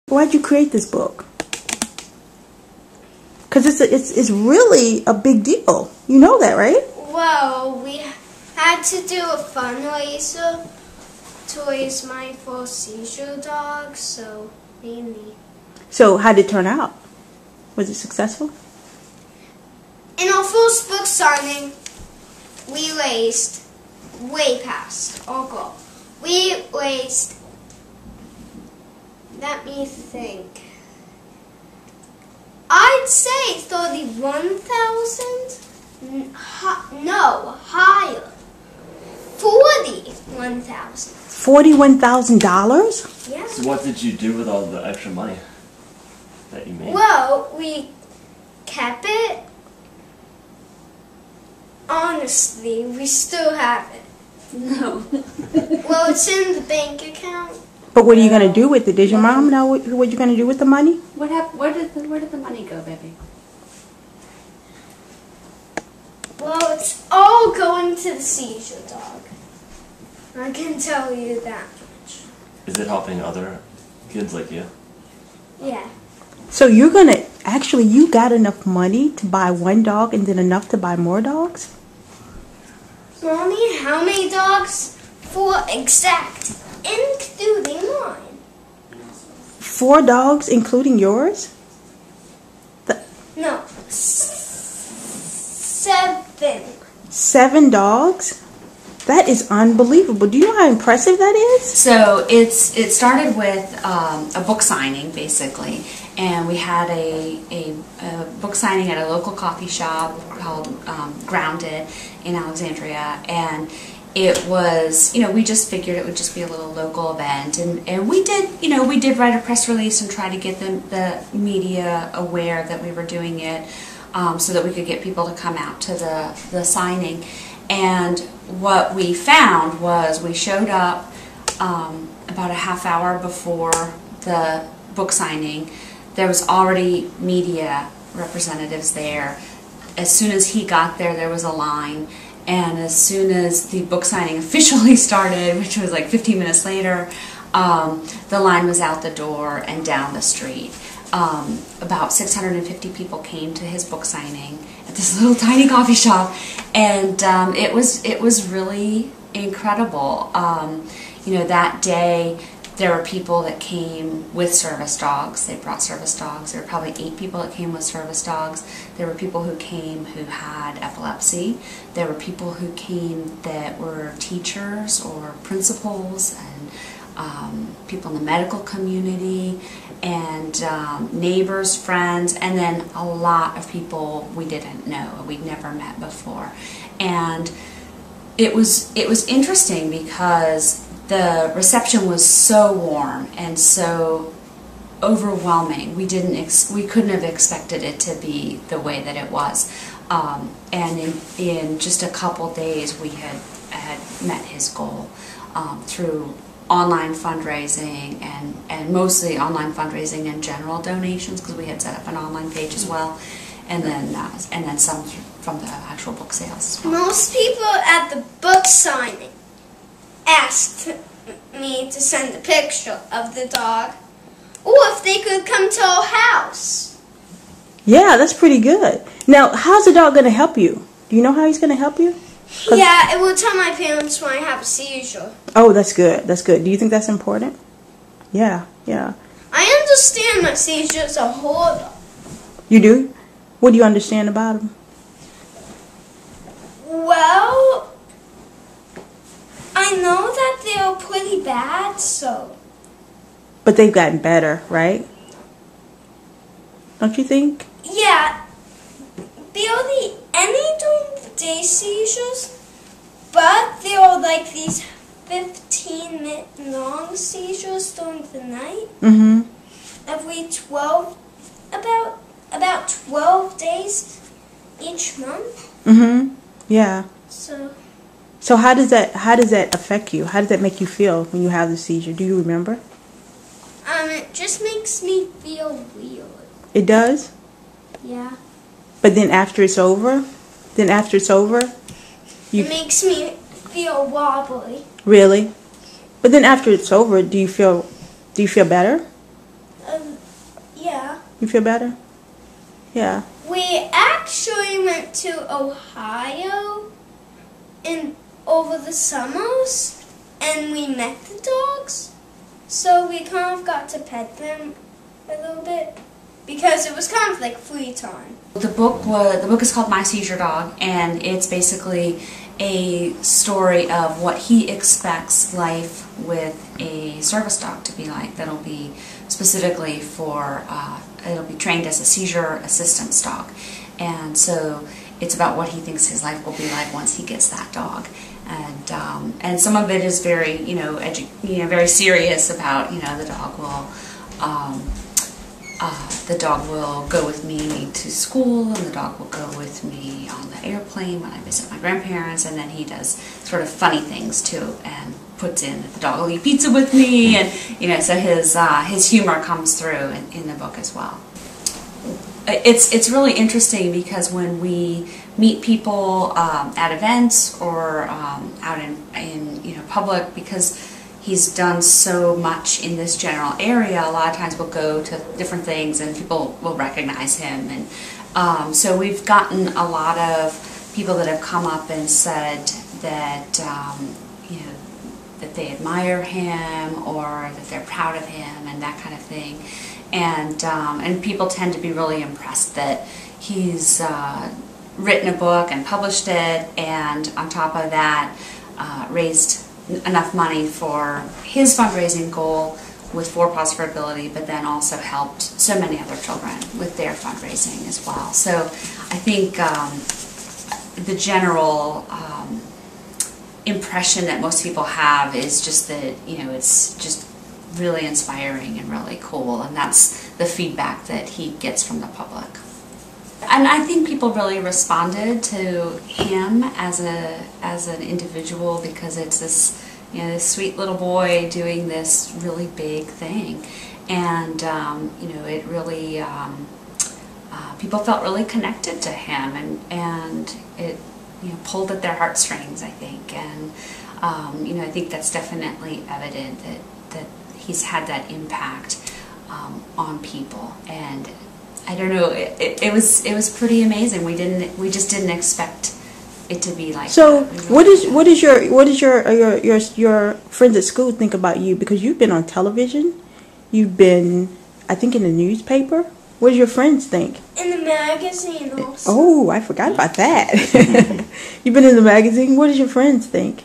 Why'd you create this book? Because it's really a big deal. You know that, right? Well, we had to do a fundraiser to raise money for seizure dogs, so mainly. So how did it turn out? Was it successful? In our first book signing, we raised way past our goal. We raised, let me think, I'd say 31,000? No, higher. 41,000. $41,000? Yeah. So what did you do with all the extra money that you made? Well, we kept it. Honestly, we still have it. No. Well, it's in the bank account. But what are you going to do with it? Did your mom know what you're going to do with the money? What happened? Where did the money go, baby? Well, it's all going to the seizure dog. I can tell you that much. Is it helping other kids like you? Yeah. So you're going to, actually, you got enough money to buy one dog and then enough to buy more dogs? Mommy, how many dogs? 4 exact, including mine. 4 dogs, including yours? No, 7. 7 dogs? That is unbelievable. Do you know how impressive that is? So it started with a book signing, basically, and we had a book signing at a local coffee shop called Grounded in Alexandria, and it was, we just figured it would just be a little local event, and we did, we did write a press release and try to get the media aware that we were doing it, so that we could get people to come out to the signing. And what we found was we showed up about a half hour before the book signing. There was already media representatives there. As soon as he got there, there was a line. And as soon as the book signing officially started, which was like 15 minutes later, the line was out the door and down the street. About 650 people came to his book signing at this little tiny coffee shop, and it was really incredible. That day there were people that came with service dogs. They brought service dogs. There were probably 8 people that came with service dogs. There were people who came who had epilepsy. There were people who came that were teachers or principals, and people in the medical community, and neighbors, friends, and then a lot of people we didn't know, we'd never met before. And it was interesting because the reception was so warm and so overwhelming. We couldn't have expected it to be the way that it was. And in just a couple days, we had met his goal through online fundraising and mostly online fundraising and general donations, because we had set up an online page as well, and then some from the actual book sales as well. Most people at the book signing asked me to send a picture of the dog, or if they could come to our house. Yeah, that's pretty good. Now, how's the dog going to help you? Do you know how he's going to help you? Yeah, it will tell my parents when I have a seizure. Oh, that's good. That's good. Do you think that's important? Yeah, yeah. I understand my seizures are horrible. You do? What do you understand about them? Well, I know that they're pretty bad, so. But they've gotten better, right? Don't you think? Yeah. Barely any during the day seizures, but there are like these 15-minute long seizures during the night. Mm-hmm. Every 12, about 12 days each month. Mm-hmm. Yeah. So how does that affect you? How does that make you feel when you have the seizure? Do you remember? It just makes me feel weird. It does? Yeah. But then after it's over? It makes me feel wobbly. Really? But then after it's over, do you feel better? A You feel better? Yeah. We actually went to Ohio over the summers, and we met the dogs. So we kind of got to pet them a little bit because it was kind of like free time. The book is called My Seizure Dog, and it's basically a story of what he expects life with a service dog to be like. That'll be specifically for it'll be trained as a seizure assistance dog, and so it's about what he thinks his life will be like once he gets that dog. And some of it is very very serious about the dog will go with me to school, and the dog will go with me on the airplane when I visit my grandparents, and then he does sort of funny things too, and puts in that the dog will eat pizza with me, and so his humor comes through in the book as well. It's really interesting because when we meet people at events or out in public, because he's done so much in this general area, a lot of times we'll go to different things and people will recognize him, and so we've gotten a lot of people that have come up and said that that they admire him or that they're proud of him and that kind of thing, and people tend to be really impressed that he's written a book and published it, and on top of that raised enough money for his fundraising goal with 4 Paws for Ability, but then also helped so many other children with their fundraising as well. So I think the general impression that most people have is just that it's just really inspiring and really cool, and that's the feedback that he gets from the public. And I think people really responded to him as an individual, because it's this this sweet little boy doing this really big thing, and it really people felt really connected to him, and it pulled at their heartstrings, I think, and I think that's definitely evident that he's had that impact on people. And I don't know, it was pretty amazing. We just didn't expect it to be like so that. what does your friends at school think about you? Because you've been on television, you've been, I think, in the newspaper. What do your friends think? In the magazine also. Oh, I forgot about that. You've been in the magazine. What does your friends think?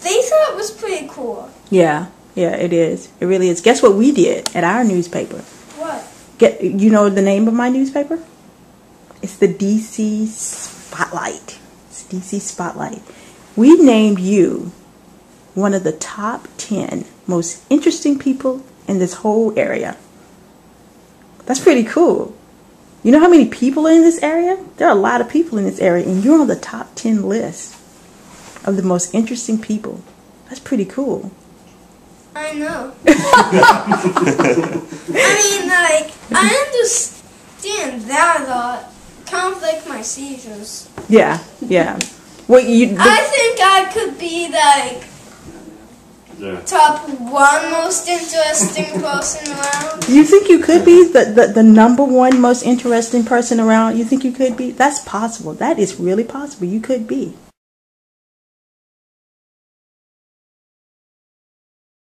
They thought it was pretty cool. Yeah, it is. It really is. Guess what we did at our newspaper? What? You know the name of my newspaper? It's the DC Spotlight. It's DC Spotlight. We named you one of the top 10 most interesting people in this whole area. That's pretty cool. You know how many people are in this area? There are a lot of people in this area, and you're on the top 10 list of the most interesting people. That's pretty cool. I know. I mean, I understand that a lot. Kind of like my seizures. Yeah. Well, I think I could be top 1 most interesting person around. You think you could be the number 1 most interesting person around? You think you could be? That's possible. That is really possible. You could be.